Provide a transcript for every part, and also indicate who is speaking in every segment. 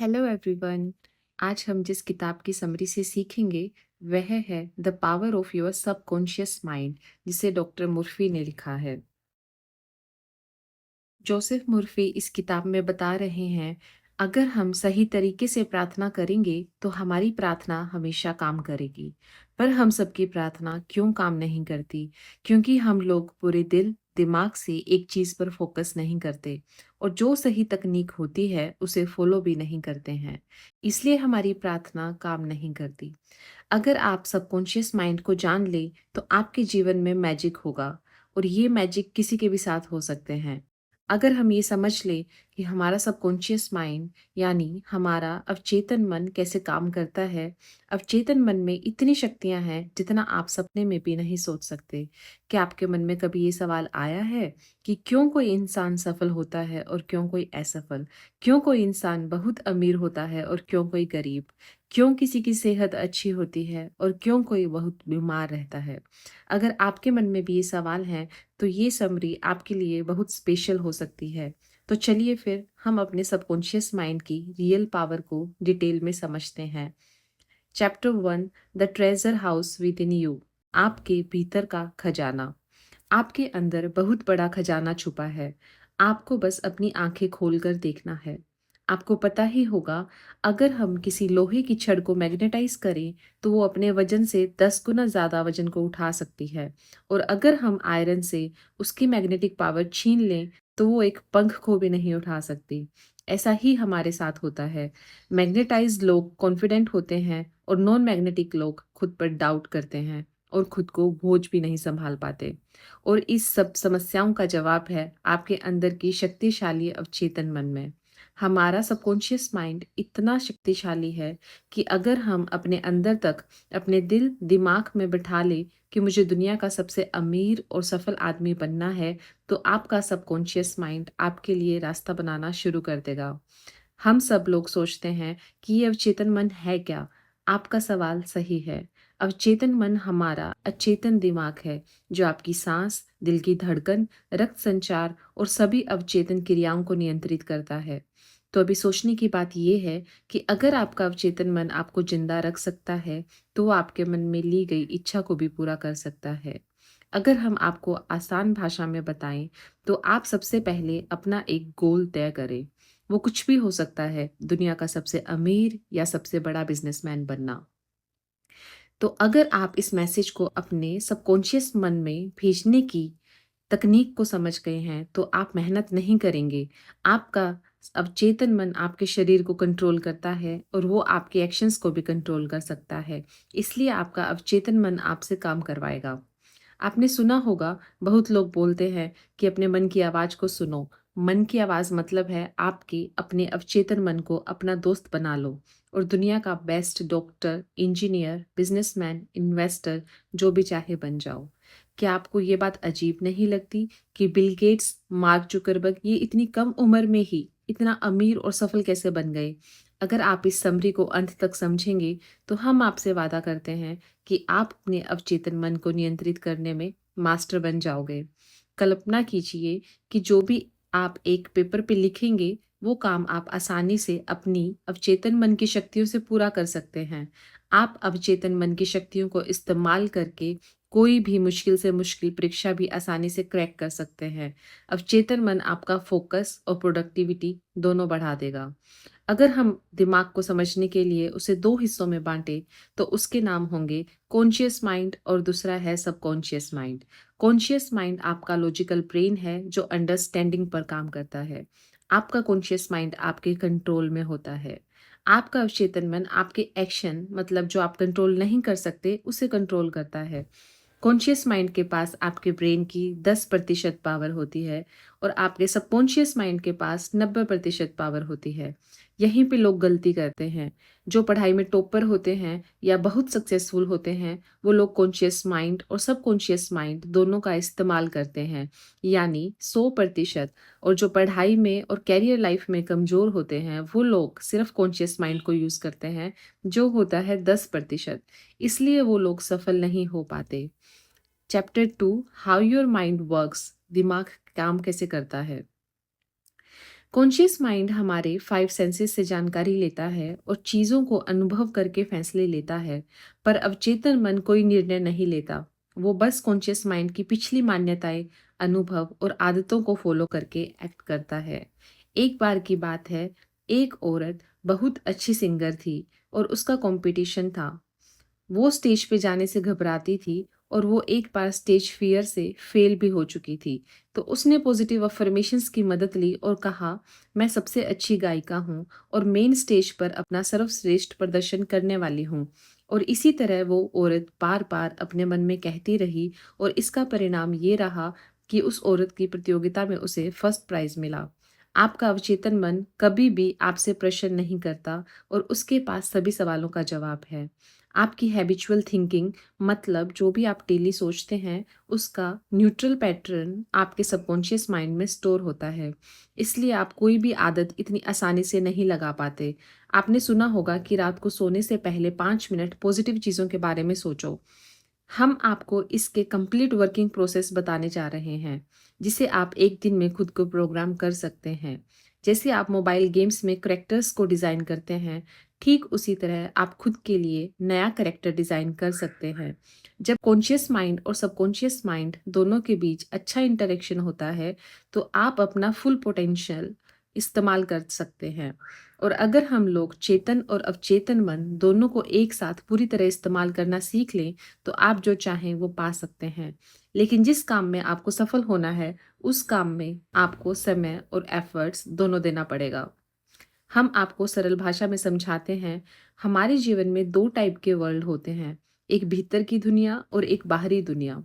Speaker 1: Hello everyone. आज हम जिस किताब की समरी से सीखेंगे वह है the power of your subconscious mind, जिसे डॉक्टर मुर्फी ने लिखा है। जोसेफ मुर्फी इस किताब में बता रहे हैं, अगर हम सही तरीके से प्रार्थना करेंगे तो हमारी प्रार्थना हमेशा काम करेगी। पर हम सबकी प्रार्थना क्यों काम नहीं करती? क्योंकि हम लोग पूरे दिल दिमाग से एक चीज पर फोकस नहीं करते और जो सही तकनीक होती है उसे फॉलो भी नहीं करते हैं। इसलिए हमारी प्रार्थना काम नहीं करती। अगर आप सबकॉन्शियस माइंड को जान ले तो आपके जीवन में मैजिक होगा, और ये मैजिक किसी के भी साथ हो सकते हैं। अगर हम ये समझ ले कि हमारा सबकॉन्शियस माइंड यानी हमारा अवचेतन मन कैसे काम करता है। अवचेतन मन में इतनी शक्तियां हैं जितना आप सपने में भी नहीं सोच सकते। क्या आपके मन में कभी ये सवाल आया है कि क्यों कोई इंसान सफल होता है और क्यों कोई असफल? क्यों कोई इंसान बहुत अमीर होता है और क्यों कोई गरीब? क्यों किसी की सेहत अच्छी होती है और क्यों कोई बहुत बीमार रहता है? अगर आपके मन में भी ये सवाल हैं, तो ये समरी आपके लिए बहुत स्पेशल हो सकती है। तो चलिए फिर हम अपने सबकॉन्शियस माइंड की रियल पावर को डिटेल में समझते हैं। Chapter 1, the treasure house with in you. आपके भीतर का खजाना। आपके अंदर बहुत बड़ा खजाना छुपा है। आपको बस अपनी आंखें खोलकर देखना है। आपको पता ही होगा, अगर हम किसी लोहे की छड़ को मैग्नेटाइज करें तो वो अपने वजन से 10 गुना ज्यादा वजन को उठा सकती है। और अगर हम आयरन से उसकी मैग्नेटिक पावर छीन लें तो वो एक पंख को भी नहीं उठा सकती। ऐसा ही हमारे साथ होता है। मैग्नेटाइज्ड लोग कॉन्फिडेंट होते हैं और नॉन मैग्नेटिक लोग खुद पर डाउट करते हैं और खुद को बोझ भी नहीं संभाल पाते। और इस सब समस्याओं का जवाब है आपके अंदर की शक्तिशाली अवचेतन मन में। हमारा सबकॉन्शियस माइंड इतना शक्तिशाली है कि अगर हम अपने अंदर तक अपने दिल दिमाग में बिठा ले कि मुझे दुनिया का सबसे अमीर और सफल आदमी बनना है, तो आपका सबकॉन्शियस माइंड आपके लिए रास्ता बनाना शुरू कर देगा। हम सब लोग सोचते हैं कि ये अवचेतन मन है क्या? आपका सवाल सही है। अवचेतन मन हमारा अचेतन दिमाग है, जो आपकी सांस, दिल की धड़कन, रक्त संचार और सभी अवचेतन क्रियाओं को नियंत्रित करता है। तो अभी सोचने की बात यह है कि अगर आपका अवचेतन मन आपको जिंदा रख सकता है, तो वो आपके मन में ली गई इच्छा को भी पूरा कर सकता है। अगर हम आपको आसान भाषा में बताएं, तो आप सबसे पहले अपना एक गोल तय करें। वो कुछ भी हो सकता है, दुनिया का सबसे अमीर या सबसे बड़ा बिजनेसमैन बनना। तो अगर आप इस मैसेज को अपने सबकॉन्शियस मन में भेजने की तकनीक को समझ गए हैं, तो आप मेहनत नहीं करेंगे। आपका अवचेतन मन आपके शरीर को कंट्रोल करता है और वो आपके एक्शंस को भी कंट्रोल कर सकता है। इसलिए आपका अवचेतन मन आपसे काम करवाएगा। आपने सुना होगा, बहुत लोग बोलते हैं कि अपने मन की आवाज को सुनो। मन की आवाज मतलब है आपके अपने अवचेतन मन को अपना दोस्त बना लो और दुनिया का best doctor, engineer, businessman, investor जो भी चाहे बन जाओ। क्या आपको ये बात अजीब नहीं लगती कि बिल गेट्स, मार्क जुकरबर्ग ये इतनी कम उम्र में ही इतना अमीर और सफल कैसे बन गए? अगर आप इस समरी को अंत तक समझेंगे, तो हम आपसे वादा करते हैं कि आप अपने अवचेतन मन को नियंत्रित करने में मास्टर बन जाओगे। कल्पना कीजिए कि जो भी आप एक पेपर पे लिखेंगे, वो काम आप आसानी से अपनी अवचेतन मन की शक्तियों से पूरा कर सकते हैं। आप अवचेतन मन की शक्तियों को इस्तेमाल करके कोई भी मुश्किल से मुश्किल परीक्षा भी आसानी से क्रैक कर सकते हैं। अवचेतन मन आपका फोकस और प्रोडक्टिविटी दोनों बढ़ा देगा। अगर हम दिमाग को समझने के लिए उसे दो हिस्सों में बांटे, तो उसके नाम होंगे कॉन्शियस माइंड और दूसरा है सबकॉन्शियस माइंड। कॉन्शियस माइंड आपका लॉजिकल ब्रेन है जो अंडरस्टैंडिंग पर काम करता है। आपका कॉन्शियस माइंड आपके कंट्रोल में होता है। आपका अवचेतन मन आपके एक्शन, मतलब जो आप कंट्रोल नहीं कर सकते, उसे कंट्रोल करता है। कॉन्शियस माइंड के पास आपके ब्रेन की 10% पावर होती है और आपके सबकॉन्शियस माइंड के पास 90% पावर होती है। यहीं पे लोग गलती करते हैं। जो पढ़ाई में टॉपर होते हैं या बहुत सक्सेसफुल होते हैं, वो लोग कॉन्शियस माइंड और सबकॉन्शियस माइंड दोनों का इस्तेमाल करते हैं, यानी 100%। और जो पढ़ाई में और कैरियर लाइफ में कमजोर होते हैं, वो लोग सिर्फ कॉन्शियस माइंड को यूज करते हैं, जो होता है 10%। इसलिए वो लोग सफल नहीं हो पाते। Chapter 2, how your mind works. दिमाग काम कैसे करता है। कॉन्शियस माइंड हमारे 5 सेंसेस से जानकारी लेता है और चीज़ों को अनुभव करके फैसले लेता है, पर अवचेतन मन कोई निर्णय नहीं लेता। वो बस कॉन्शियस माइंड की पिछली मान्यताएं, अनुभव और आदतों को फॉलो करके एक्ट करता है। एक बार की बात है, एक औरत बहुत अच्छी सिंगर थी और उसका कंपटीशन था। वो स्टेज पे जाने से घबराती थी और वो एक बार स्टेज फ़ियर से फ़ेल भी हो चुकी थी। तो उसने पॉज़िटिव अफ़र्मेशंस की मदद ली और कहा, "मैं सबसे अच्छी गायिका हूँ और मेन स्टेज पर अपना सर्वश्रेष्ठ प्रदर्शन करने वाली हूँ।" और इसी तरह वो औरत बार-बार अपने मन में कहती रही और इसका परिणाम ये रहा कि उस औरत की प्रतियोगिता में उसे फर्स्ट प्राइज़ मिला। आपका अवचेतन मन कभी भी आपसे प्रश्न नहीं करता और उसके पास सभी सवालों का जवाब है। आपकी हैबिचुअल थिंकिंग मतलब जो भी आप डेली सोचते हैं, उसका न्यूट्रल पैटर्न आपके सबकॉन्शियस माइंड में स्टोर होता है। इसलिए आप कोई भी आदत इतनी आसानी से नहीं लगा पाते। आपने सुना होगा कि रात को सोने से पहले 5 मिनट पॉजिटिव चीज़ों के बारे में सोचो। हम आपको इसके कंप्लीट वर्किंग प्रोसेस बताने जा रहे हैं, जिसे आप एक दिन में खुद को प्रोग्राम कर सकते हैं। जैसे आप मोबाइल गेम्स में कैरेक्टर्स को डिज़ाइन करते हैं, ठीक उसी तरह आप खुद के लिए नया कैरेक्टर डिज़ाइन कर सकते हैं। जब कॉन्शियस माइंड और सबकॉन्शियस माइंड दोनों के बीच अच्छा इंटरेक्शन होता है, तो आप अपना फुल पोटेंशियल इस्तेमाल कर सकते हैं। और अगर हम लोग चेतन और अवचेतन मन दोनों को एक साथ पूरी तरह इस्तेमाल करना सीख लें, तो आप जो चाहें वो पा सकते हैं। लेकिन जिस काम में आपको सफल होना है, उस काम में आपको समय और एफर्ट्स दोनों देना पड़ेगा। हम आपको सरल भाषा में समझाते हैं, हमारे जीवन में 2 टाइप के वर्ल्ड होते हैं, एक भीतर की दुनिया और एक बाहरी दुनिया।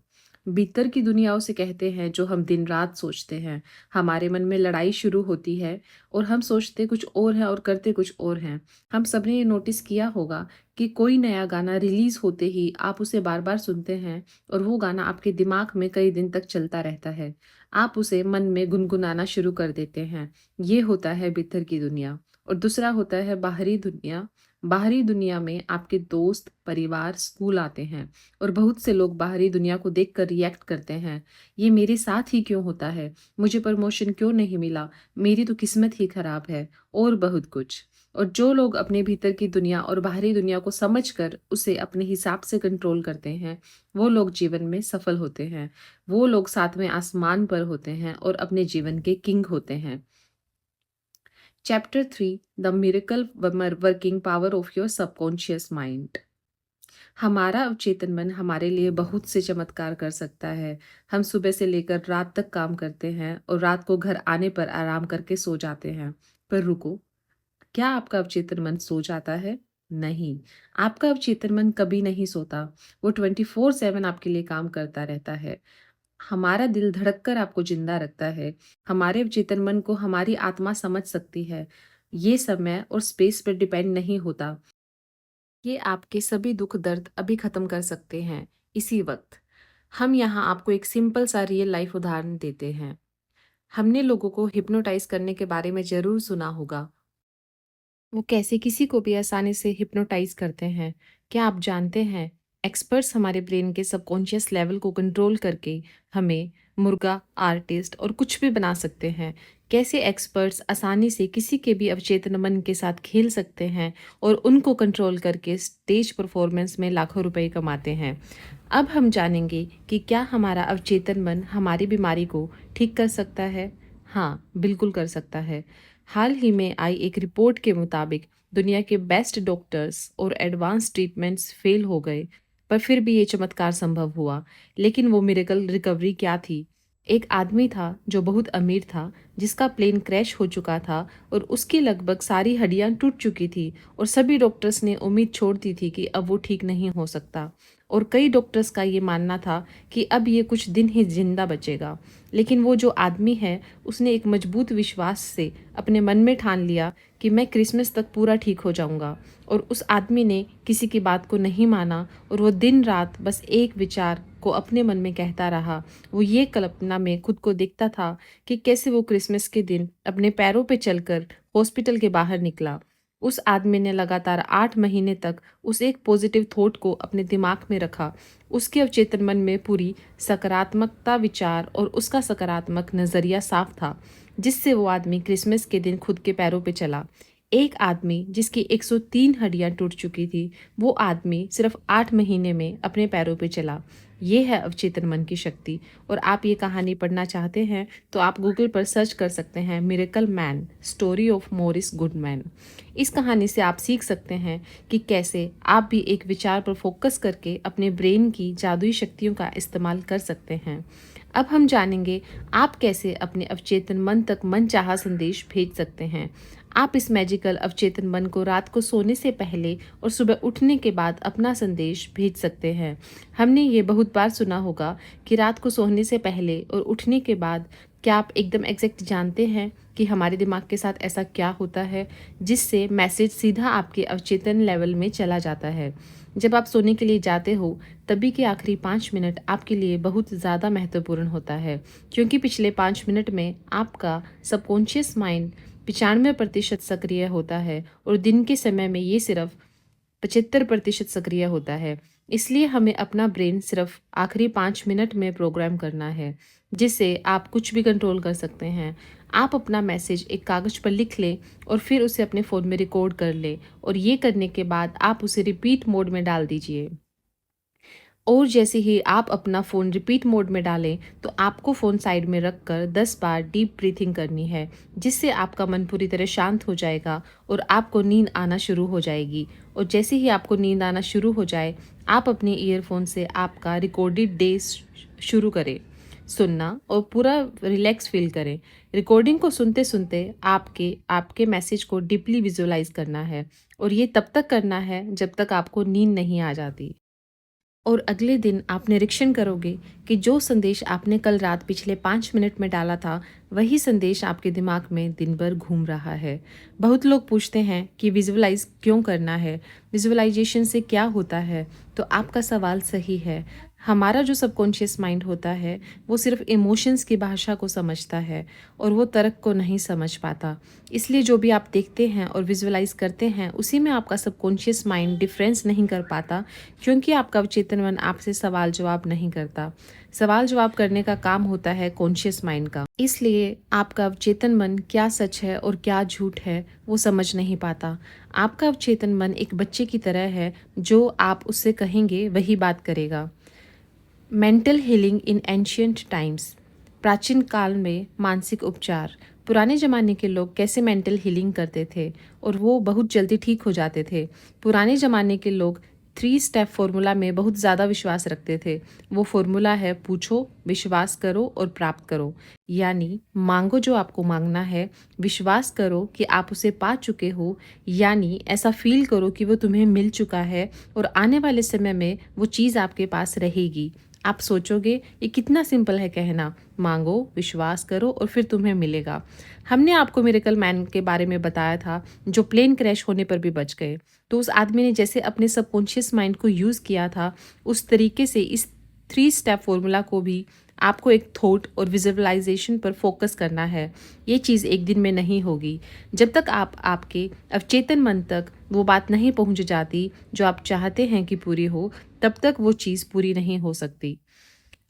Speaker 1: भीतर की दुनिया उसे कहते हैं जो हम दिन-रात सोचते हैं। हमारे मन में लड़ाई शुरू होती है और हम सोचते कुछ और हैं और करते कुछ और हैं। हम सबने ये नोटिस किया होगा कि कोई नया गाना रिलीज़ होते ही आप उसे बार-बार सुनते हैं और वो गाना आपके दिमाग में कई दिन तक चलता रहता है। आप उसे मन में गुनगुनाना शुरू कर देते हैं। ये होता है भीतर की दुनिया। और दूसरा होता है बाहरी दुनिया। बाहरी दुनिया में आपके दोस्त, परिवार, स्कूल आते हैं और बहुत से लोग बाहरी दुनिया को देखकर रिएक्ट करते हैं। ये मेरे साथ ही क्यों होता है? मुझे प्रमोशन क्यों नहीं मिला? मेरी तो किस्मत ही खराब है और बहुत कुछ। और जो लोग अपने भीतर की दुनिया और बाहरी दुनिया को समझकर उसे अपने हिसाब से कंट्रोल करते हैं, वो लोग जीवन में सफल होते हैं। वो लोग सातवें आसमान पर होते हैं और अपने जीवन के किंग होते हैं। Chapter 3 the miracle working power of your subconscious mind. हमारा अवचेतन मन हमारे लिए बहुत से चमत्कार कर सकता है। हम सुबह से लेकर रात तक काम करते हैं और रात को घर आने पर आराम करके सो जाते हैं। पर रुको, क्या आपका अवचेतन मन सो जाता है? नहीं, आपका अवचेतन मन कभी नहीं सोता। वो 24/7 आपके लिए काम करता रहता है। हमारा दिल धड़क कर आपको जिंदा रखता है। हमारे अवचेतन मन को हमारी आत्मा समझ सकती है। ये समय और स्पेस पर डिपेंड नहीं होता। ये आपके सभी दुख दर्द अभी खत्म कर सकते हैं, इसी वक्त। हम यहाँ आपको एक सिंपल सा रियल लाइफ उदाहरण देते हैं। हमने लोगों को हिप्नोटाइज करने के बारे में ज़रूर सुना होगा। वो कैसे किसी को भी आसानी से हिप्नोटाइज करते हैं। क्या आप जानते हैं, एक्सपर्ट्स हमारे ब्रेन के सबकॉन्शियस लेवल को कंट्रोल करके हमें मुर्गा, आर्टिस्ट और कुछ भी बना सकते हैं। कैसे एक्सपर्ट्स आसानी से किसी के भी अवचेतन मन के साथ खेल सकते हैं और उनको कंट्रोल करके स्टेज परफॉर्मेंस में लाखों रुपए कमाते हैं। अब हम जानेंगे कि क्या हमारा अवचेतन मन हमारी बीमारी को ठीक कर सकता है। हाँ, बिल्कुल कर सकता है। हाल ही में आई एक रिपोर्ट के मुताबिक दुनिया के बेस्ट डॉक्टर्स और एडवांस ट्रीटमेंट्स फेल हो गए, पर फिर भी ये चमत्कार संभव हुआ। लेकिन वो मिरेकल रिकवरी क्या थी? एक आदमी था जो बहुत अमीर था, जिसका प्लेन क्रैश हो चुका था और उसकी लगभग सारी हड्डियां टूट चुकी थी और सभी डॉक्टर्स ने उम्मीद छोड़ दी थी कि अब वो ठीक नहीं हो सकता। और कई डॉक्टर्स का ये मानना था कि अब ये कुछ दिन ही जिंदा बचेगा। लेकिन वो जो आदमी है, उसने एक मजबूत विश्वास से अपने मन में ठान लिया कि मैं क्रिसमस तक पूरा ठीक हो जाऊंगा। और उस आदमी ने किसी की बात को नहीं माना और वो दिन रात बस एक विचार को अपने मन में कहता रहा। वो ये कल्पना में खुद को देखता था कि कैसे वो क्रिसमस के दिन अपने पैरों पे चलकर हॉस्पिटल के बाहर निकला। उस आदमी ने लगातार 8 महीने तक उस एक पॉजिटिव थॉट को अपने दिमाग में रखा। उसके अवचेतन मन में पूरी सकारात्मकता विचार और उसका सकारात्मक नज़रिया साफ था, जिससे वो आदमी क्रिसमस के दिन खुद के पैरों पे चला। एक आदमी जिसकी 103 हड्डियां टूट चुकी थी, वो आदमी सिर्फ 8 महीने में अपने पैरों पे चला। ये है अवचेतन मन की शक्ति। और आप ये कहानी पढ़ना चाहते हैं तो आप गूगल पर सर्च कर सकते हैं, miracle man story of Morris Goodman. इस कहानी से आप सीख सकते हैं कि कैसे आप भी एक विचार पर फोकस करके अपने ब्रेन की जादुई शक्तियों का इस्तेमाल कर सकते हैं। अब हम जानेंगे आप कैसे अपने अवचेतन मन तक मनचाहा संदेश भेज सकते हैं। आप इस मैजिकल अवचेतन मन को रात को सोने से पहले और सुबह उठने के बाद अपना संदेश भेज सकते हैं। हमने ये बहुत बार सुना होगा कि रात को सोने से पहले और उठने के बाद, क्या आप एकदम एग्जैक्ट जानते हैं कि हमारे दिमाग के साथ ऐसा क्या होता है जिससे मैसेज सीधा आपके अवचेतन लेवल में चला जाता है। जब आप सोने के लिए जाते हो तभी के आखिरी 5 मिनट आपके लिए बहुत ज़्यादा महत्वपूर्ण होता है, क्योंकि पिछले 5 मिनट में आपका सबकॉन्शियस माइंड 95% सक्रिय होता है और दिन के समय में ये सिर्फ 75% सक्रिय होता है। इसलिए हमें अपना ब्रेन सिर्फ आखिरी 5 मिनट में प्रोग्राम करना है, जिससे आप कुछ भी कंट्रोल कर सकते हैं। आप अपना मैसेज एक कागज़ पर लिख लें और फिर उसे अपने फ़ोन में रिकॉर्ड कर लें, और ये करने के बाद आप उसे रिपीट मोड में डाल दीजिए। और जैसे ही आप अपना फ़ोन रिपीट मोड में डालें तो आपको फ़ोन साइड में रख कर 10 बार डीप ब्रीथिंग करनी है, जिससे आपका मन पूरी तरह शांत हो जाएगा और आपको नींद आना शुरू हो जाएगी। और जैसे ही आपको नींद आना शुरू हो जाए, आप अपने ईयरफोन से आपका रिकॉर्डेड डे शुरू करें सुनना और पूरा रिलैक्स फील करें। रिकॉर्डिंग को सुनते सुनते आपके आपके मैसेज को डीपली विजुअलाइज करना है, और ये तब तक करना है जब तक आपको नींद नहीं आ जाती। और अगले दिन आप निरीक्षण करोगे कि जो संदेश आपने कल रात पिछले 5 मिनट में डाला था, वही संदेश आपके दिमाग में दिन भर घूम रहा है। बहुत लोग पूछते हैं कि विजुअलाइज क्यों करना है, विजुअलाइजेशन से क्या होता है। तो आपका सवाल सही है। हमारा जो सबकॉन्शियस माइंड होता है, वो सिर्फ इमोशंस की भाषा को समझता है और वो तर्क को नहीं समझ पाता। इसलिए जो भी आप देखते हैं और विजुअलाइज करते हैं, उसी में आपका सबकॉन्शियस माइंड डिफरेंस नहीं कर पाता, क्योंकि आपका अवचेतन मन आपसे सवाल जवाब नहीं करता। सवाल जवाब करने का काम होता है कॉन्शियस माइंड का। इसलिए आपका अवचेतन मन क्या सच है और क्या झूठ है, वो समझ नहीं पाता। आपका अवचेतन मन एक बच्चे की तरह है, जो आप उससे कहेंगे वही बात करेगा। Mental healing in ancient times. प्राचीन काल में मानसिक उपचार। पुराने ज़माने के लोग कैसे मेंटल हीलिंग करते थे और वो बहुत जल्दी ठीक हो जाते थे। पुराने ज़माने के लोग 3 स्टेप फॉर्मूला में बहुत ज़्यादा विश्वास रखते थे। वो फॉर्मूला है, पूछो, विश्वास करो और प्राप्त करो। यानी मांगो जो आपको मांगना है, विश्वास करो कि आप उसे पा चुके हो, यानी ऐसा फील करो कि वो तुम्हें मिल चुका है और आने वाले समय में वो चीज़ आपके पास रहेगी। आप सोचोगे ये कितना सिंपल है कहना, मांगो, विश्वास करो और फिर तुम्हें मिलेगा। हमने आपको मिरेकल मैन के बारे में बताया था, जो प्लेन क्रैश होने पर भी बच गए। तो उस आदमी ने जैसे अपने सबकॉन्शियस माइंड को यूज़ किया था, उस तरीके से इस 3 स्टेप फॉर्मूला को भी आपको एक थॉट और विजुअलाइजेशन पर फोकस करना है। ये चीज़ एक दिन में नहीं होगी। जब तक आप आपके अवचेतन मन तक वो बात नहीं पहुंच जाती जो आप चाहते हैं कि पूरी हो, तब तक वो चीज़ पूरी नहीं हो सकती।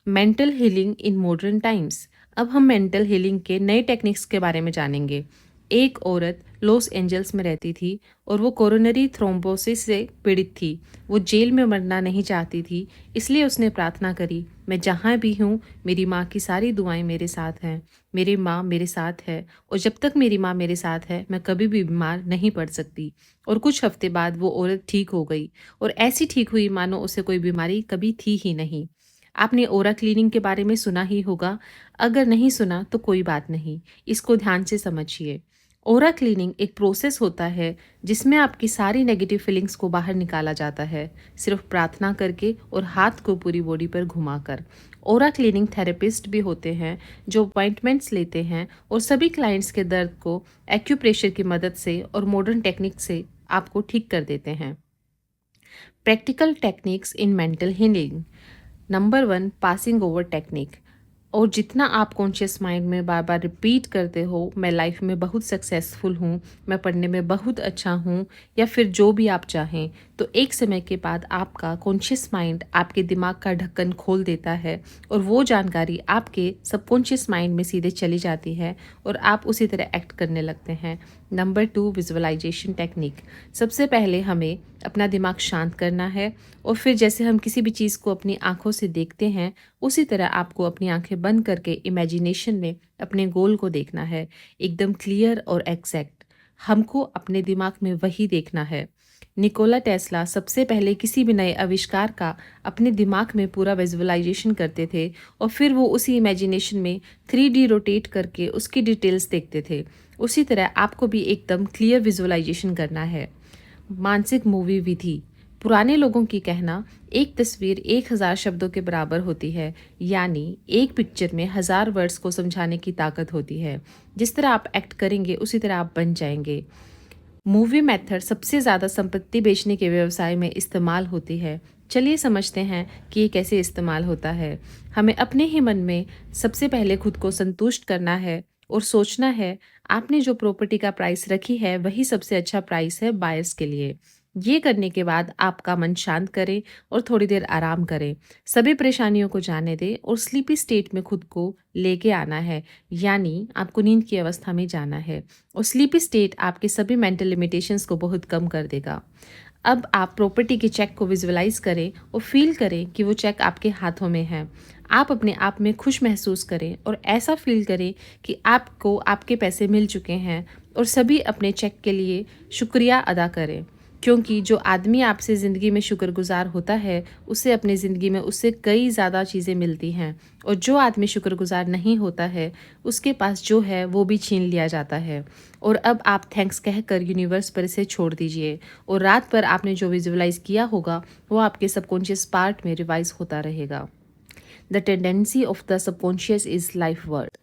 Speaker 1: Mental healing in modern times. अब हम मेंटल हीलिंग के नए टेक्निक्स के बारे में जानेंगे। एक औरत लॉस एंजल्स में रहती थी और वो कोरोनरी थ्रोम्बोसिस से पीड़ित थी। वो जेल में मरना नहीं चाहती थी, इसलिए उसने प्रार्थना करी, मैं जहाँ भी हूँ, मेरी माँ की सारी दुआएं मेरे साथ हैं। मेरी माँ मेरे साथ है और जब तक मेरी माँ मेरे साथ है, मैं कभी भी बीमार नहीं पड़ सकती। और कुछ हफ्ते बाद वो औरत ठीक हो गई, और ऐसी ठीक हुई मानो उसे कोई बीमारी कभी थी ही नहीं। आपने ओरा क्लीनिंग के बारे में सुना ही होगा। अगर नहीं सुना तो कोई बात नहीं, इसको ध्यान से समझिए। ओरा क्लीनिंग एक प्रोसेस होता है जिसमें आपकी सारी नेगेटिव फीलिंग्स को बाहर निकाला जाता है, सिर्फ प्रार्थना करके और हाथ को पूरी बॉडी पर घुमाकर। ओरा क्लीनिंग थेरेपिस्ट भी होते हैं जो अपॉइंटमेंट्स लेते हैं और सभी क्लाइंट्स के दर्द को एक्यूप्रेशर की मदद से और मॉडर्न टेक्निक से आपको ठीक कर देते हैं। Practical techniques in mental healing. Number 1, passing over technique. और जितना आप कॉन्शियस माइंड में बार बार रिपीट करते हो, मैं लाइफ में बहुत सक्सेसफुल हूँ, मैं पढ़ने में बहुत अच्छा हूँ, या फिर जो भी आप चाहें, तो एक समय के बाद आपका कॉन्शियस माइंड आपके दिमाग का ढक्कन खोल देता है और वो जानकारी आपके सबकॉन्शियस माइंड में सीधे चली जाती है और आप उसी तरह एक्ट करने लगते हैं। Number 2, visualisation technique. सबसे पहले हमें अपना दिमाग शांत करना है और फिर जैसे हम किसी भी चीज़ को अपनी आंखों से देखते हैं, उसी तरह आपको अपनी आंखें बंद करके इमेजिनेशन में अपने गोल को देखना है, एकदम क्लियर और एग्जैक्ट। हमको अपने दिमाग में वही देखना है। निकोला टेस्ला सबसे पहले किसी भी नए आविष्कार का अपने दिमाग में पूरा विजुअलाइजेशन करते थे और फिर वो उसी इमेजिनेशन में 3D रोटेट करके उसकी डिटेल्स देखते थे। उसी तरह आपको भी एकदम क्लियर विजुअलाइजेशन करना है। मानसिक मूवी विधि। पुराने लोगों की कहना, एक तस्वीर 1000 शब्दों के बराबर होती है, यानी एक पिक्चर में 1000 वर्ड्स को समझाने की ताकत होती है। जिस तरह आप एक्ट करेंगे उसी तरह आप बन जाएंगे। मूवी मेथड सबसे ज़्यादा संपत्ति बेचने के व्यवसाय में इस्तेमाल होती है। चलिए समझते हैं कि ये कैसे इस्तेमाल होता है। हमें अपने ही मन में सबसे पहले खुद को संतुष्ट करना है और सोचना है, आपने जो प्रॉपर्टी का प्राइस रखी है वही सबसे अच्छा प्राइस है बायर्स के लिए। ये करने के बाद आपका मन शांत करें और थोड़ी देर आराम करें। सभी परेशानियों को जाने दें और स्लीपी स्टेट में खुद को लेके आना है, यानी आपको नींद की अवस्था में जाना है। और स्लीपी स्टेट आपके सभी मेंटल लिमिटेशंस को बहुत कम कर देगा। अब आप प्रॉपर्टी के चेक को विजुअलाइज करें और फील करें कि वो चेक आपके हाथों में है। आप अपने आप में खुश महसूस करें और ऐसा फील करें कि आपको आपके पैसे मिल चुके हैं और सभी अपने चेक के लिए शुक्रिया अदा करें, क्योंकि जो आदमी आपसे ज़िंदगी में शुक्रगुजार होता है उसे अपनी ज़िंदगी में उससे कई ज़्यादा चीज़ें मिलती हैं, और जो आदमी शुक्रगुजार नहीं होता है उसके पास जो है वो भी छीन लिया जाता है। और अब आप थैंक्स कहकर यूनिवर्स पर इसे छोड़ दीजिए और रात भर आपने जो विजुअलाइज किया होगा वो आपके सबकॉन्शियस पार्ट में रिवाइज होता रहेगा। The tendency of the subconscious is life word.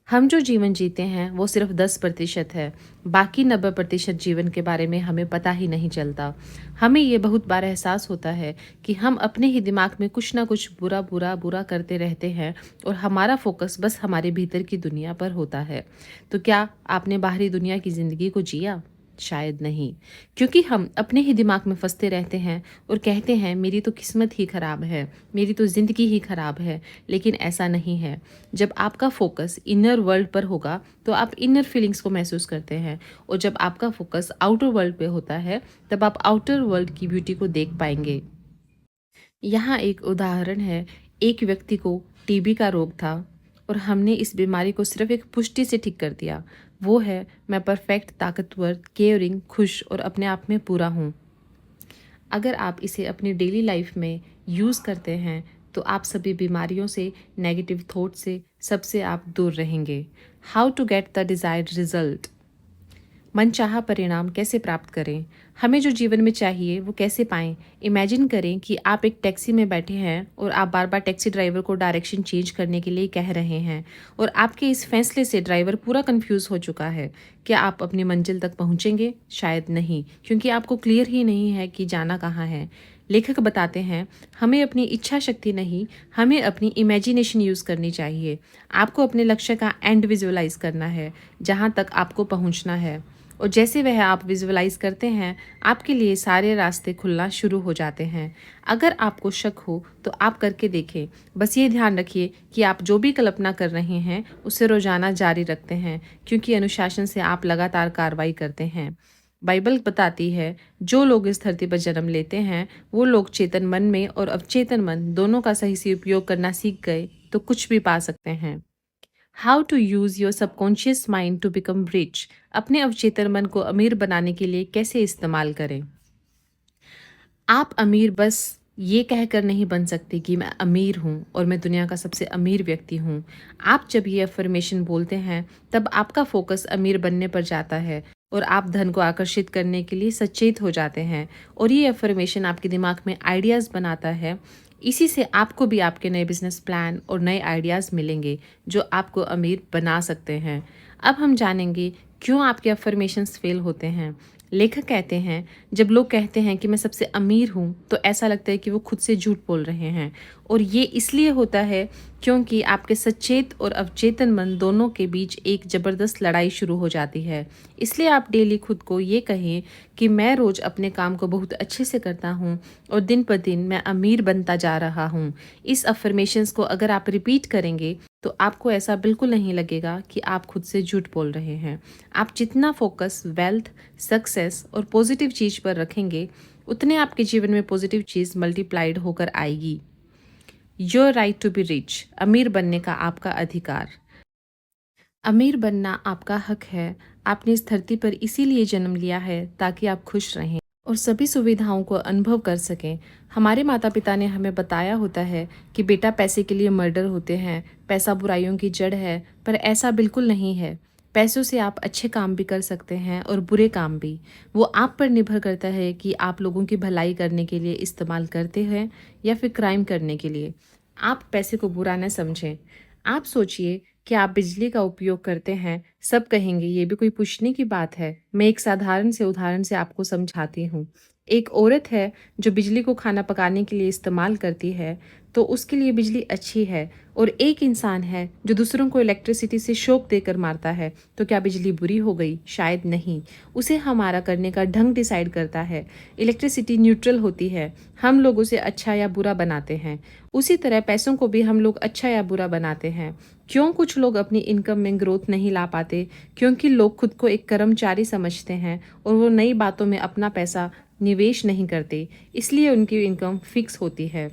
Speaker 1: हम जो जीवन जीते हैं वो सिर्फ 10% है, बाकी 90% जीवन के बारे में हमें पता ही नहीं चलता। हमें ये बहुत बार एहसास होता है कि हम अपने ही दिमाग में कुछ ना कुछ बुरा बुरा बुरा करते रहते हैं और हमारा फोकस बस हमारे भीतर की दुनिया पर होता है। तो क्या आपने बाहरी दुनिया की ज़िंदगी को जिया? शायद नहीं, क्योंकि हम अपने ही दिमाग में फंसते रहते हैं और कहते हैं मेरी तो किस्मत ही खराब है, मेरी तो ज़िंदगी ही खराब है। लेकिन ऐसा नहीं है। जब आपका फोकस इनर वर्ल्ड पर होगा तो आप इनर फीलिंग्स को महसूस करते हैं, और जब आपका फोकस आउटर वर्ल्ड पे होता है तब आप आउटर वर्ल्ड की ब्यूटी को देख पाएंगे। यहाँ एक उदाहरण है। एक व्यक्ति को टीबी का रोग था और हमने इस बीमारी को सिर्फ एक पुष्टि से ठीक कर दिया। वो है, मैं परफेक्ट, ताकतवर, केयरिंग, खुश और अपने आप में पूरा हूँ। अगर आप इसे अपनी डेली लाइफ में यूज़ करते हैं तो आप सभी बीमारियों से, नेगेटिव थॉट से, सबसे आप दूर रहेंगे। How to get the desired result. मनचाहा परिणाम कैसे प्राप्त करें? हमें जो जीवन में चाहिए वो कैसे पाएं? इमेजिन करें कि आप एक टैक्सी में बैठे हैं और आप बार बार टैक्सी ड्राइवर को डायरेक्शन चेंज करने के लिए कह रहे हैं, और आपके इस फैसले से ड्राइवर पूरा कंफ्यूज हो चुका है। क्या आप अपनी मंजिल तक पहुंचेंगे? शायद नहीं, क्योंकि आपको क्लियर ही नहीं है कि जाना कहाँ है। लेखक बताते हैं, हमें अपनी इच्छा शक्ति नहीं, हमें अपनी इमेजिनेशन यूज़ करनी चाहिए। आपको अपने लक्ष्य का एंड विजुअलाइज करना है, जहाँ तक आपको पहुँचना है, और जैसे वह आप विजुअलाइज करते हैं आपके लिए सारे रास्ते खुलना शुरू हो जाते हैं। अगर आपको शक हो तो आप करके देखें। बस ये ध्यान रखिए कि आप जो भी कल्पना कर रहे हैं उसे रोजाना जारी रखते हैं, क्योंकि अनुशासन से आप लगातार कार्रवाई करते हैं। बाइबल बताती है, जो लोग इस धरती पर जन्म लेते हैं वो लोग चेतन मन में और अवचेतन मन दोनों का सही से उपयोग करना सीख गए तो कुछ भी पा सकते हैं। How to use your subconscious mind to become rich. अपने अवचेतन मन को अमीर बनाने के लिए कैसे इस्तेमाल करें? आप अमीर बस ये कहकर नहीं बन सकते कि मैं अमीर हूँ और मैं दुनिया का सबसे अमीर व्यक्ति हूँ। आप जब ये अफर्मेशन बोलते हैं तब आपका फोकस अमीर बनने पर जाता है और आप धन को आकर्षित करने के लिए सचेत हो जाते हैं, और ये अफर्मेशन आपके दिमाग में आइडियाज़ बनाता है। इसी से आपको भी आपके नए बिजनेस प्लान और नए आइडियाज़ मिलेंगे जो आपको अमीर बना सकते हैं। अब हम जानेंगे क्यों आपके अफ़र्मेशंस फ़ेल होते हैं? लेखक कहते हैं, जब लोग कहते हैं कि मैं सबसे अमीर हूँ, तो ऐसा लगता है कि वो खुद से झूठ बोल रहे हैं और ये इसलिए होता है क्योंकि आपके सचेत और अवचेतन मन दोनों के बीच एक ज़बरदस्त लड़ाई शुरू हो जाती है। इसलिए आप डेली खुद को ये कहें कि मैं रोज़ अपने काम को बहुत अच्छे से करता हूँ और दिन पर दिन मैं अमीर बनता जा रहा हूँ। इस अफ़र्मेशंस को अगर आप रिपीट करेंगे, तो आपको ऐसा बिल्कुल नहीं लगेगा कि आप खुद से झूठ बोल रहे हैं। आप जितना फोकस वेल्थ, सक्सेस और पॉजिटिव चीज़ पर रखेंगे, उतने आपके जीवन में पॉजिटिव चीज़ मल्टीप्लाइड होकर आएगी। Your right to be rich, अमीर बनने का आपका अधिकार। अमीर बनना आपका हक है। आपने इस धरती पर इसीलिए जन्म लिया है ताकि आप खुश रहें और सभी सुविधाओं को अनुभव कर सकें। हमारे माता पिता ने हमें बताया होता है कि बेटा पैसे के लिए मर्डर होते हैं, पैसा बुराइयों की जड़ है, पर ऐसा बिल्कुल नहीं है। पैसों से आप अच्छे काम भी कर सकते हैं और बुरे काम भी। वो आप पर निर्भर करता है कि आप लोगों की भलाई करने के लिए इस्तेमाल करते हैं या फिर क्राइम करने के लिए। आप पैसे को बुरा न समझें। आप सोचिए कि आप बिजली का उपयोग करते हैं, सब कहेंगे ये भी कोई पूछने की बात है। मैं एक साधारण से उदाहरण से आपको समझाती हूँ। एक औरत है जो बिजली को खाना पकाने के लिए इस्तेमाल करती है, तो उसके लिए बिजली अच्छी है और एक इंसान है जो दूसरों को इलेक्ट्रिसिटी से शॉक देकर मारता है, तो क्या बिजली बुरी हो गई? शायद नहीं। उसे हमारा करने का ढंग डिसाइड करता है। इलेक्ट्रिसिटी न्यूट्रल होती है, हम लोग उसे अच्छा या बुरा बनाते हैं। उसी तरह पैसों को भी हम लोग अच्छा या बुरा बनाते हैं। क्यों कुछ लोग अपनी इनकम में ग्रोथ नहीं ला पाते? क्योंकि लोग खुद को एक कर्मचारी समझते हैं और वो नई बातों में अपना पैसा निवेश नहीं करते, इसलिए उनकी इनकम फिक्स होती है।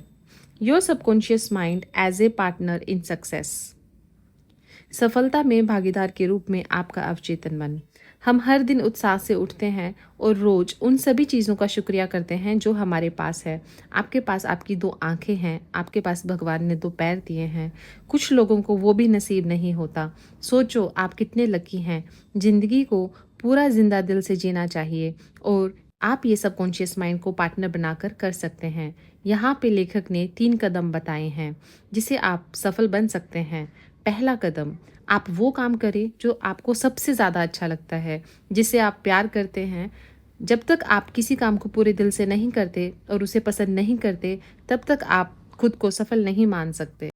Speaker 1: Your subconscious mind as a partner in success, सफलता में भागीदार के रूप में आपका अवचेतन मन। हम हर दिन उत्साह से उठते हैं और रोज उन सभी चीज़ों का शुक्रिया करते हैं जो हमारे पास है। आपके पास आपकी 2 आंखें हैं, आपके पास भगवान ने 2 पैर दिए हैं। कुछ लोगों को वो भी नसीब नहीं होता। सोचो आप कितने लकी हैं। जिंदगी को पूरा जिंदा दिल से जीना चाहिए और आप ये सबकॉन्शियस माइंड को पार्टनर बनाकर कर सकते हैं। यहाँ पे लेखक ने 3 कदम बताए हैं जिसे आप सफल बन सकते हैं। पहला कदम, आप वो काम करें जो आपको सबसे ज़्यादा अच्छा लगता है, जिसे आप प्यार करते हैं। जब तक आप किसी काम को पूरे दिल से नहीं करते और उसे पसंद नहीं करते, तब तक आप खुद को सफल नहीं मान सकते।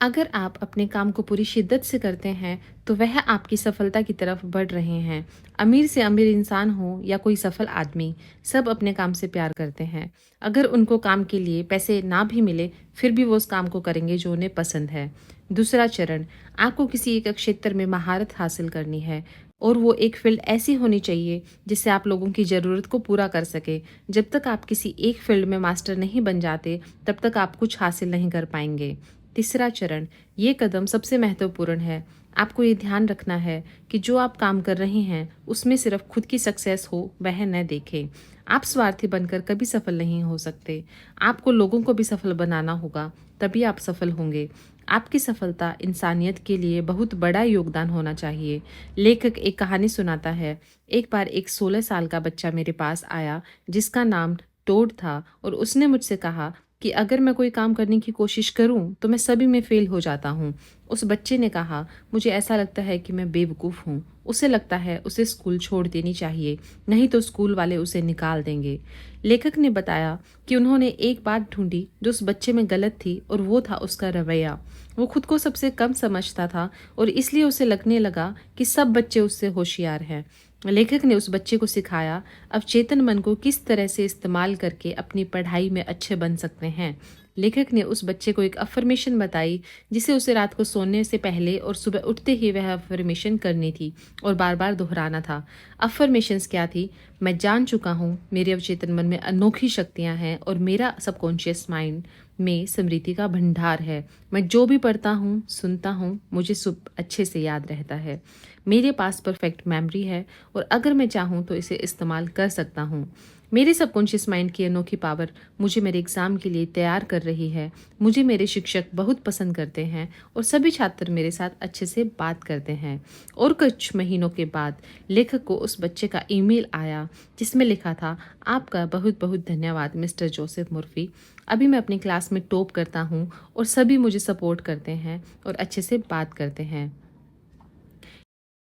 Speaker 1: अगर आप अपने काम को पूरी शिद्दत से करते हैं, तो वह आपकी सफलता की तरफ बढ़ रहे हैं। अमीर से अमीर इंसान हो या कोई सफल आदमी, सब अपने काम से प्यार करते हैं। अगर उनको काम के लिए पैसे ना भी मिले, फिर भी वो उस काम को करेंगे जो उन्हें पसंद है। दूसरा चरण, आपको किसी एक क्षेत्र में महारत हासिल करनी है और वो एक फील्ड ऐसी होनी चाहिए जिससे आप लोगों की ज़रूरत को पूरा कर सके। जब तक आप किसी एक फील्ड में मास्टर नहीं बन जाते, तब तक आप कुछ हासिल नहीं कर पाएंगे। तीसरा चरण, ये कदम सबसे महत्वपूर्ण है। आपको ये ध्यान रखना है कि जो आप काम कर रहे हैं उसमें सिर्फ खुद की सक्सेस हो वह न देखें। आप स्वार्थी बनकर कभी सफल नहीं हो सकते। आपको लोगों को भी सफल बनाना होगा, तभी आप सफल होंगे। आपकी सफलता इंसानियत के लिए बहुत बड़ा योगदान होना चाहिए। लेखक एक कहानी सुनाता है। एक बार एक 16 साल का बच्चा मेरे पास आया जिसका नाम टोड था और उसने मुझसे कहा कि अगर मैं कोई काम करने की कोशिश करूं तो मैं सभी में फेल हो जाता हूं। उस बच्चे ने कहा, मुझे ऐसा लगता है कि मैं बेवकूफ़ हूं। उसे लगता है उसे स्कूल छोड़ देनी चाहिए, नहीं तो स्कूल वाले उसे निकाल देंगे। लेखक ने बताया कि उन्होंने एक बात ढूंढी जो उस बच्चे में गलत थी और वो था उसका रवैया। वो खुद को सबसे कम समझता था और इसलिए उसे लगने लगा कि सब बच्चे उससे होशियार हैं। लेखक ने उस बच्चे को सिखाया अवचेतन मन को किस तरह से इस्तेमाल करके अपनी पढ़ाई में अच्छे बन सकते हैं। लेखक ने उस बच्चे को एक अफर्मेशन बताई जिसे उसे रात को सोने से पहले और सुबह उठते ही वह अफर्मेशन करनी थी और बार बार दोहराना था। अफर्मेशंस क्या थी? मैं जान चुका हूँ मेरे अवचेतन मन में अनोखी शक्तियाँ हैं और मेरा सबकॉन्शियस माइंड में स्मृति का भंडार है। मैं जो भी पढ़ता हूँ, सुनता हूँ, मुझे सब अच्छे से याद रहता है। मेरे पास परफेक्ट मेमोरी है और अगर मैं चाहूँ तो इसे इस्तेमाल कर सकता हूँ। मेरे सबकॉन्शियस माइंड की अनोखी पावर मुझे मेरे एग्ज़ाम के लिए तैयार कर रही है। मुझे मेरे शिक्षक बहुत पसंद करते हैं और सभी छात्र मेरे साथ अच्छे से बात करते हैं। और कुछ महीनों के बाद लेखक को उस बच्चे का ईमेल आया जिसमें लिखा था, आपका बहुत बहुत धन्यवाद मिस्टर जोसेफ मुर्फी। अभी मैं अपनी क्लास में टॉप करता हूँ और सभी मुझे सपोर्ट करते हैं और अच्छे से बात करते हैं।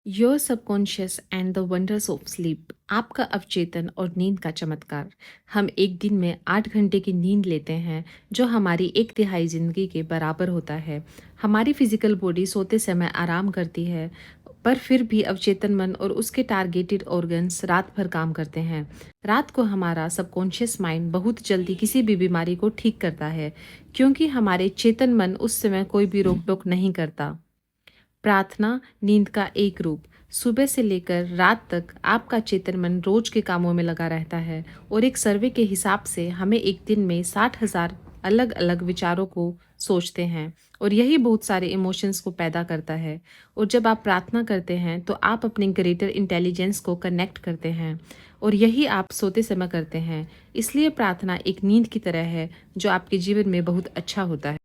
Speaker 1: Your subconscious and the wonders of sleep. आपका अवचेतन और नींद का चमत्कार। हम एक दिन में 8 घंटे की नींद लेते हैं, जो हमारी एक तिहाई जिंदगी के बराबर होता है। हमारी फिजिकल बॉडी सोते समय आराम करती है, पर फिर भी अवचेतन मन और उसके टारगेटेड ऑर्गन्स रात भर काम करते हैं। रात को हमारा सबकॉन्शियस माइंड बहुत जल्दी किसी भी बीमारी को ठीक करता है, क्योंकि हमारे चेतन मन उस समय कोई भी रोक टोक नहीं करता। प्रार्थना नींद का एक रूप। सुबह से लेकर रात तक आपका चेतन मन रोज के कामों में लगा रहता है, और एक सर्वे के हिसाब से हमें एक दिन में 60,000 अलग अलग विचारों को सोचते हैं, और यही बहुत सारे इमोशंस को पैदा करता है। और जब आप प्रार्थना करते हैं तो आप अपने ग्रेटर इंटेलिजेंस को कनेक्ट करते हैं, और यही आप सोते समय करते हैं। इसलिए प्रार्थना एक नींद की तरह है, जो आपके जीवन में बहुत अच्छा होता है।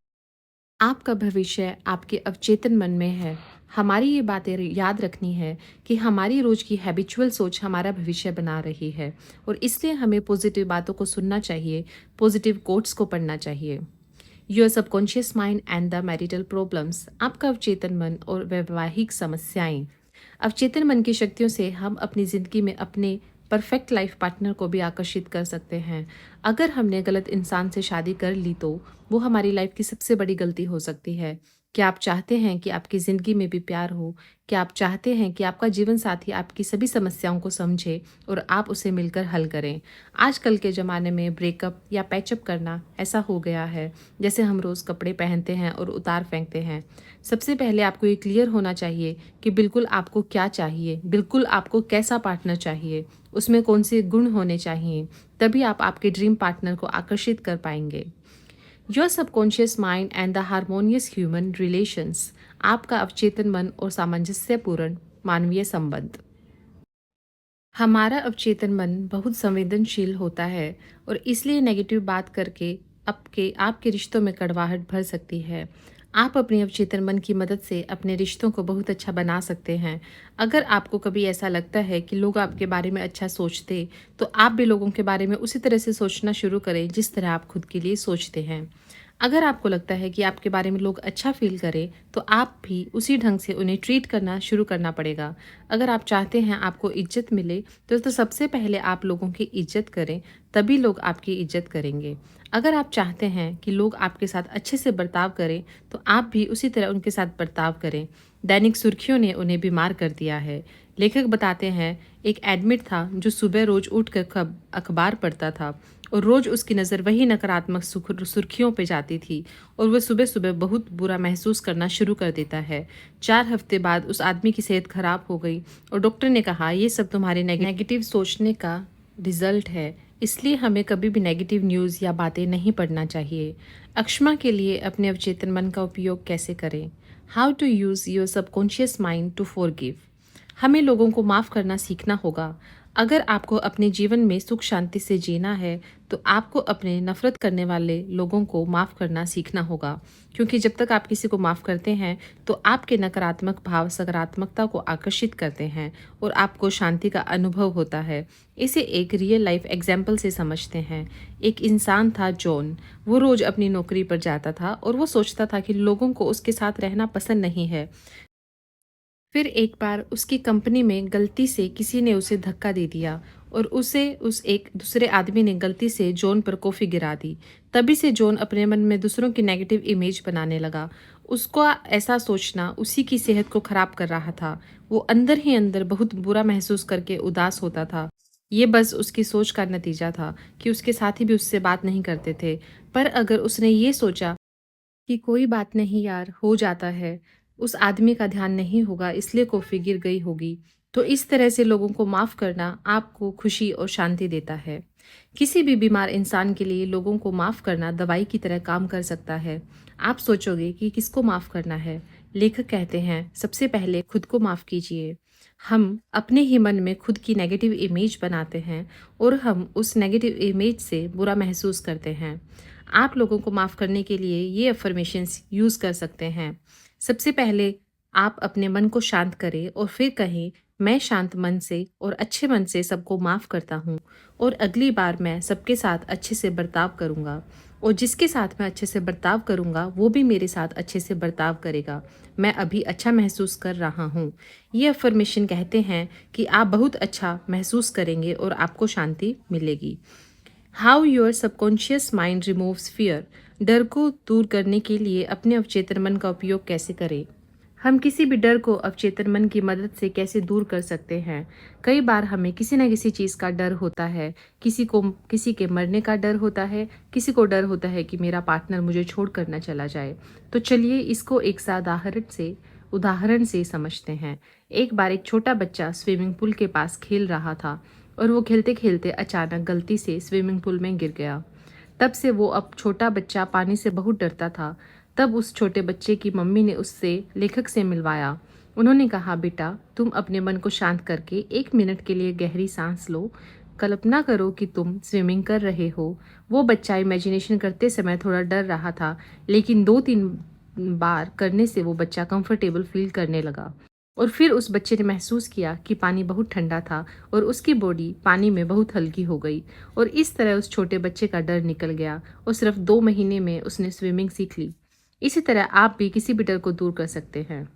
Speaker 1: आपका भविष्य आपके अवचेतन मन में है। हमारी ये बातें याद रखनी है कि हमारी रोज की हैबिचुअल सोच हमारा भविष्य बना रही है, और इसलिए हमें पॉजिटिव बातों को सुनना चाहिए, पॉजिटिव कोट्स को पढ़ना चाहिए। Your subconscious mind and the marital problems. आपका अवचेतन मन और वैवाहिक समस्याएं। अवचेतन मन की शक्तियों से हम अपनी ज़िंदगी में अपने परफेक्ट लाइफ पार्टनर को भी आकर्षित कर सकते हैं। अगर हमने गलत इंसान से शादी कर ली तो वो हमारी लाइफ की सबसे बड़ी गलती हो सकती है। क्या आप चाहते हैं कि आपकी ज़िंदगी में भी प्यार हो? क्या आप चाहते हैं कि आपका जीवन साथी आपकी सभी समस्याओं को समझे और आप उसे मिलकर हल करें? आजकल के ज़माने में ब्रेकअप या पैचअप करना ऐसा हो गया है, जैसे हम रोज़ कपड़े पहनते हैं और उतार फेंकते हैं। सबसे पहले आपको ये क्लियर होना चाहिए कि बिल्कुल आपको क्या चाहिए, बिल्कुल आपको कैसा पार्टनर चाहिए, उसमें कौन से गुण होने चाहिए। तभी आप आपके ड्रीम पार्टनर को आकर्षित कर पाएंगे। Your subconscious mind and the harmonious human relations. आपका अवचेतन मन और सामंजस्यपूर्ण मानवीय संबंध। हमारा अवचेतन मन बहुत संवेदनशील होता है, और इसलिए नेगेटिव बात करके आपके आपके रिश्तों में कड़वाहट भर सकती है। आप अपने अवचेतन मन की मदद से अपने रिश्तों को बहुत अच्छा बना सकते हैं। अगर आपको कभी ऐसा लगता है कि लोग आपके बारे में अच्छा सोचते, तो आप भी लोगों के बारे में उसी तरह से सोचना शुरू करें जिस तरह आप खुद के लिए सोचते हैं। अगर आपको लगता है कि आपके बारे में लोग अच्छा फ़ील करें, तो आप भी उसी ढंग से उन्हें ट्रीट करना शुरू करना पड़ेगा। अगर आप चाहते हैं आपको इज़्ज़त मिले, तो सबसे पहले आप लोगों की इज़्ज़त करें, तभी लोग आपकी इज़्ज़त करेंगे। अगर आप चाहते हैं कि लोग आपके साथ अच्छे से बर्ताव करें, तो आप भी उसी तरह उनके साथ बर्ताव करें। दैनिक सुर्खियों ने उन्हें बीमार कर दिया है। लेखक बताते हैं, एक एडमिट था जो सुबह रोज़ उठकर अखबार पढ़ता था, और रोज़ उसकी नज़र वही नकारात्मक सुर्खियों पे जाती थी, और वह सुबह-सुबह बहुत बुरा महसूस करना शुरू कर देता है। 4 हफ्ते बाद उस आदमी की सेहत खराब हो गई, और डॉक्टर ने कहा, ये सब तुम्हारे नेगेटिव सोचने का रिजल्ट है, इसलिए हमें कभी भी नेगेटिव न्यूज़ या बातें नहीं पढ़ना चाहिए। अक्षमा के लिए अपने अवचेतन मन का उपयोग कैसे करें? How to use your subconscious mind to forgive. हमें लोगों को माफ़ करना सीखना होगा। अगर आपको अपने जीवन में सुख शांति से जीना है, तो आपको अपने नफ़रत करने वाले लोगों को माफ़ करना सीखना होगा, क्योंकि जब तक आप किसी को माफ़ करते हैं, तो आपके नकारात्मक भाव सकारात्मकता को आकर्षित करते हैं, और आपको शांति का अनुभव होता है। इसे एक रियल लाइफ एग्जाम्पल से समझते हैं। एक इंसान था जॉन। वो रोज़ अपनी नौकरी पर जाता था, और वो सोचता था कि लोगों को उसके साथ रहना पसंद नहीं है। फिर एक बार उसकी कंपनी में गलती से किसी ने उसे धक्का दे दिया, और उसे उस एक दूसरे आदमी ने गलती से जॉन पर कॉफ़ी गिरा दी। तभी से जॉन अपने मन में दूसरों की नेगेटिव इमेज बनाने लगा। उसका ऐसा सोचना उसी की सेहत को खराब कर रहा था। वो अंदर ही अंदर बहुत बुरा महसूस करके उदास होता था। ये बस उसकी सोच का नतीजा था कि उसके साथी भी उससे बात नहीं करते थे। पर अगर उसने ये सोचा कि कोई बात नहीं यार, हो जाता है, उस आदमी का ध्यान नहीं होगा इसलिए कॉफ़ी गिर गई होगी, तो इस तरह से लोगों को माफ़ करना आपको खुशी और शांति देता है। किसी भी बीमार इंसान के लिए लोगों को माफ़ करना दवाई की तरह काम कर सकता है। आप सोचोगे कि किसको माफ़ करना है? लेखक कहते हैं, सबसे पहले खुद को माफ़ कीजिए। हम अपने ही मन में खुद की नेगेटिव इमेज बनाते हैं, और हम उस नेगेटिव इमेज से बुरा महसूस करते हैं। आप लोगों को माफ़ करने के लिए ये अफ़र्मेशंस यूज़ कर सकते हैं। सबसे पहले आप अपने मन को शांत करें, और फिर कहें, मैं शांत मन से और अच्छे मन से सबको माफ़ करता हूँ, और अगली बार मैं सबके साथ अच्छे से बर्ताव करूँगा। और जिसके साथ मैं अच्छे से बर्ताव करूँगा, वो भी मेरे साथ अच्छे से बर्ताव करेगा। मैं अभी अच्छा महसूस कर रहा हूँ। ये अफ़र्मेशन कहते हैं कि आप बहुत अच्छा महसूस करेंगे और आपको शांति मिलेगी। How your subconscious mind removes fear. डर को दूर करने के लिए अपने अवचेतन मन का उपयोग कैसे करें? हम किसी भी डर को अवचेतन मन की मदद से कैसे दूर कर सकते हैं? कई बार हमें किसी न किसी चीज़ का डर होता है। किसी के मरने का डर होता है, किसी को डर होता है कि मेरा पार्टनर मुझे छोड़कर ना चला जाए। तो चलिए इसको एक उदाहरण से समझते हैं। एक बार एक छोटा बच्चा स्विमिंग पूल के पास खेल रहा था और वो खेलते-खेलते अचानक गलती से स्विमिंग पूल में गिर गया। तब से वो अब छोटा बच्चा पानी से बहुत डरता था। तब उस छोटे बच्चे की मम्मी ने उससे लेखक से मिलवाया। उन्होंने कहा, बेटा तुम अपने मन को शांत करके 1 मिनट के लिए गहरी सांस लो। कल्पना करो कि तुम स्विमिंग कर रहे हो। वो बच्चा इमेजिनेशन करते समय थोड़ा डर रहा था, लेकिन 2-3 बार करने से वो बच्चा कंफर्टेबल फील करने लगा। और फिर उस बच्चे ने महसूस किया कि पानी बहुत ठंडा था और उसकी बॉडी पानी में बहुत हल्की हो गई। और इस तरह उस छोटे बच्चे का डर निकल गया और सिर्फ 2 महीने में उसने स्विमिंग सीख ली। इसी तरह आप भी किसी भी डर को दूर कर सकते हैं।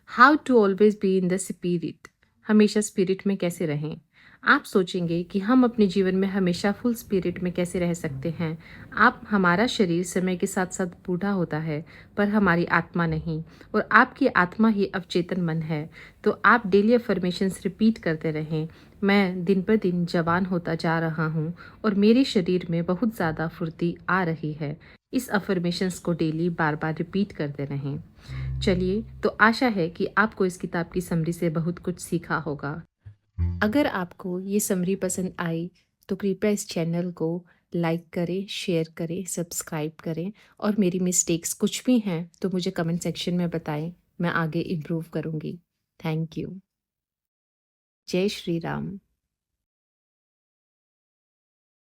Speaker 1: How to always be in the spirit. हमेशा स्पिरिट में कैसे रहें? आप सोचेंगे कि हम अपने जीवन में हमेशा फुल स्पिरिट में कैसे रह सकते हैं। आप हमारा शरीर समय के साथ साथ बूढ़ा होता है, पर हमारी आत्मा नहीं। और आपकी आत्मा ही अवचेतन मन है। तो आप डेली अफर्मेशंस रिपीट करते रहें। मैं दिन पर दिन जवान होता जा रहा हूँ और मेरे शरीर में बहुत ज़्यादा फुर्ती आ रही है। इस अफर्मेशंस को डेली बार बार रिपीट करते रहें। चलिए, तो आशा है कि आपको इस किताब की समरी से बहुत कुछ सीखा होगा। अगर आपको ये समरी पसंद आई, तो कृपया इस चैनल को लाइक करें, शेयर करें, सब्सक्राइब करें और मेरी मिस्टेक्स कुछ भी हैं, तो मुझे कमेंट सेक्शन में बताएँ, मैं आगे इम्प्रूव करूँगी। Thank you. जय श्री राम।